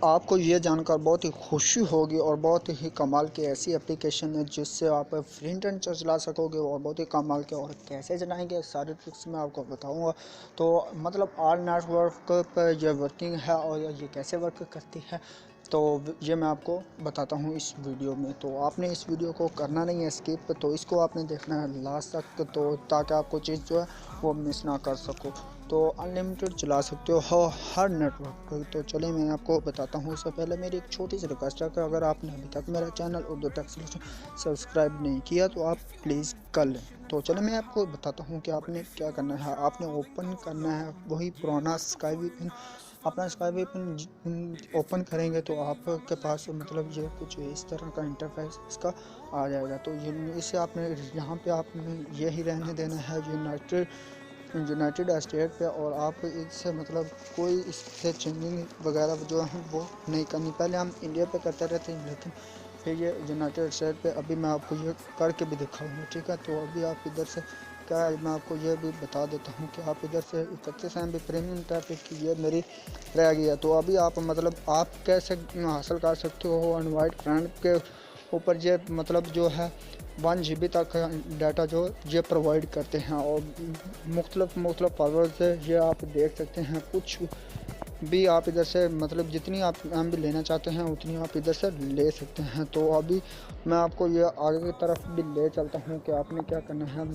आपको ये जानकर बहुत ही खुशी होगी और बहुत ही कमाल की ऐसी एप्लीकेशन है जिससे आप फ्री इंटरनेट चला सकोगे और बहुत ही कमाल के। और कैसे चलाएंगे सारे ट्रिक्स मैं आपको बताऊंगा। तो मतलब ऑल नेटवर्क पर यह वर्किंग है और ये कैसे वर्क करती है तो ये मैं आपको बताता हूँ इस वीडियो में। तो आपने इस वीडियो को करना नहीं है स्किप, तो इसको आपने देखना है लास्ट तक, तो ताकि आपको चीज़ जो है वो मिस ना कर सको। तो अनलिमिटेड चला सकते हो हर नेटवर्क पर। तो चलिए मैं आपको बताता हूँ। उससे पहले मेरी एक छोटी सी रिक्वेस्ट है कि अगर आपने अभी तक मेरा channel Urdu tech solution subscribe नहीं किया तो आप प्लीज़ कर लें। तो चलिए मैं आपको बताता हूँ कि आपने क्या करना है। आपने ओपन करना है वही पुराना स्काई वीपीएन। अपना स्काई वीपीएन ओपन करेंगे तो आपके पास मतलब ये कुछ इस तरह का इंटरफेस इसका आ जाएगा। तो इसे आपने यहाँ पे आपने यही रहने देना है यूनाइटेड स्टेट पे, और आप इससे मतलब कोई इससे चेंजिंग वगैरह जो है वो नहीं करनी। पहले हम इंडिया पे करते रहते हैं लेकिन फिर ये यूनाइटेड स्टेट पे अभी मैं आपको ये करके भी दिखाऊंगा, ठीक है। तो अभी आप इधर से क्या है मैं आपको ये भी बता देता हूँ कि आप इधर से 31 MB प्रीमियम ट्रैफिक की ये मेरी रह गई है। तो अभी आप मतलब आप कैसे हासिल कर सकते हो अनवाइड फ्रेंड के ऊपर ये मतलब जो है 1 GB तक डाटा जो ये प्रोवाइड करते हैं। और मुख्तलिफ पावर से ये आप देख सकते हैं कुछ भी आप इधर से मतलब जितनी आप MB लेना चाहते हैं उतनी आप इधर से ले सकते हैं। तो अभी मैं आपको ये आगे की तरफ भी ले चलता हूँ कि आपने क्या करना है।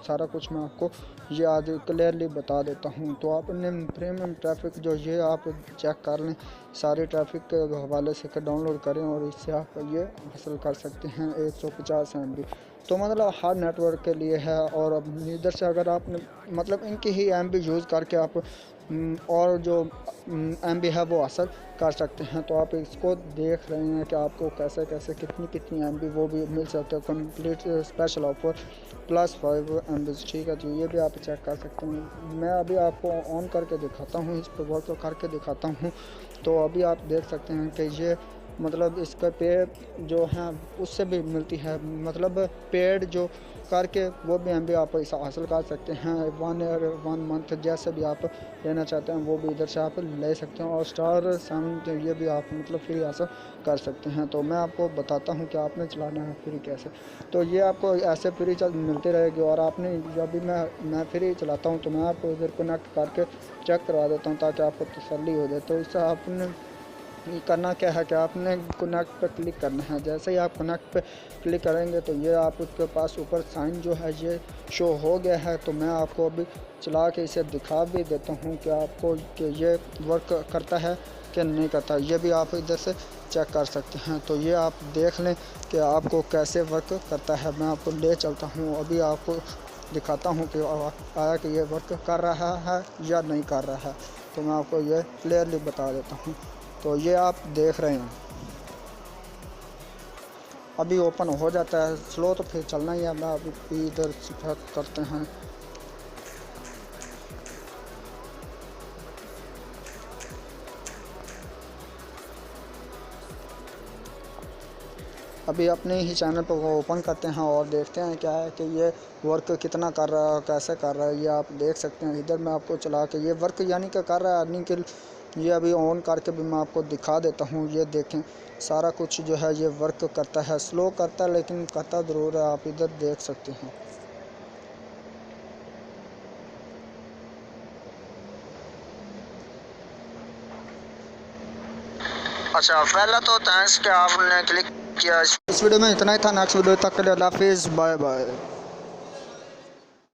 सारा कुछ मैं आपको ये आज क्लियरली बता देता हूँ। तो आपने प्रीमियम ट्रैफिक जो ये आप चेक कर लें, सारे ट्रैफिक के हवाले से डाउनलोड करें और इससे आप ये हासिल कर सकते हैं 150 MB। तो मतलब हर नेटवर्क के लिए है। और अब इधर से अगर आप मतलब इनकी ही MB यूज़ करके आप और जो MB है वो हासिल कर सकते हैं। तो आप इसको देख रहे हैं कि आपको कैसे कैसे कितनी MB वो भी मिल सकते हैं कंप्लीट स्पेशल ऑफर +5 MB, ठीक है। तो ये भी आप चेक कर सकते हैं। मैं अभी आपको ऑन करके दिखाता हूँ, इस पर वर्क करके दिखाता हूँ। तो अभी आप देख सकते हैं कि ये मतलब इसका पे जो है उससे भी मिलती है, मतलब पेड जो करके वो भी MB आप ऐसा हासिल कर सकते हैं। 1 ईयर 1 मंथ जैसे भी आप लेना चाहते हैं वो भी इधर से आप ले सकते हैं। और स्टार 7 ये भी आप मतलब फ्री हासिल कर सकते हैं। तो मैं आपको बताता हूँ कि आपने चलाना है फ्री कैसे। तो ये आपको ऐसे फ्री मिलती रहेगी। और आपने जब भी मैं फ्री चलाता हूँ तो मैं आपको इधर कनेक्ट करके चेक करवा देता हूँ ताकि आपको तसल्ली हो जाए। तो इससे आपने करना क्या है कि आपने कनेक्ट पर क्लिक करना है। जैसे ही आप कनेक्ट पर क्लिक करेंगे तो ये आपके पास ऊपर साइन जो है ये शो हो गया है। तो मैं आपको अभी चला के इसे दिखा भी देता हूँ कि आपको कि ये वर्क करता है कि नहीं करता। ये भी आप इधर से चेक कर सकते हैं। तो ये आप देख लें कि आपको कैसे वर्क करता है। मैं आपको ले चलता हूँ, अभी आपको दिखाता हूँ कि आया कि ये वर्क कर रहा है या नहीं कर रहा है। तो मैं आपको ये क्लियरली बता देता हूँ। तो ये आप देख रहे हैं अभी ओपन हो जाता है स्लो, तो फिर चलना ही है। मैं अभी इधर करते हैं। अभी अपने ही चैनल पर वो ओपन करते हैं और देखते हैं क्या है कि ये वर्क कितना कर रहा है कैसे कर रहा है। ये आप देख सकते हैं इधर मैं आपको चला के ये वर्क यानी कि कर रहा है अर्निंग के। ये अभी ऑन करके भी मैं आपको दिखा देता हूँ। ये देखें सारा कुछ जो है ये वर्क करता है, स्लो करता है लेकिन करता ज़रूर है। आप इधर देख सकते हैं। अच्छा पहला तो थैंक्स कि आपने क्लिक किया। इस वीडियो में इतना ही था। नेक्स्ट वीडियो तक के लिए अल्लाह हाफिज़, बाय बाय।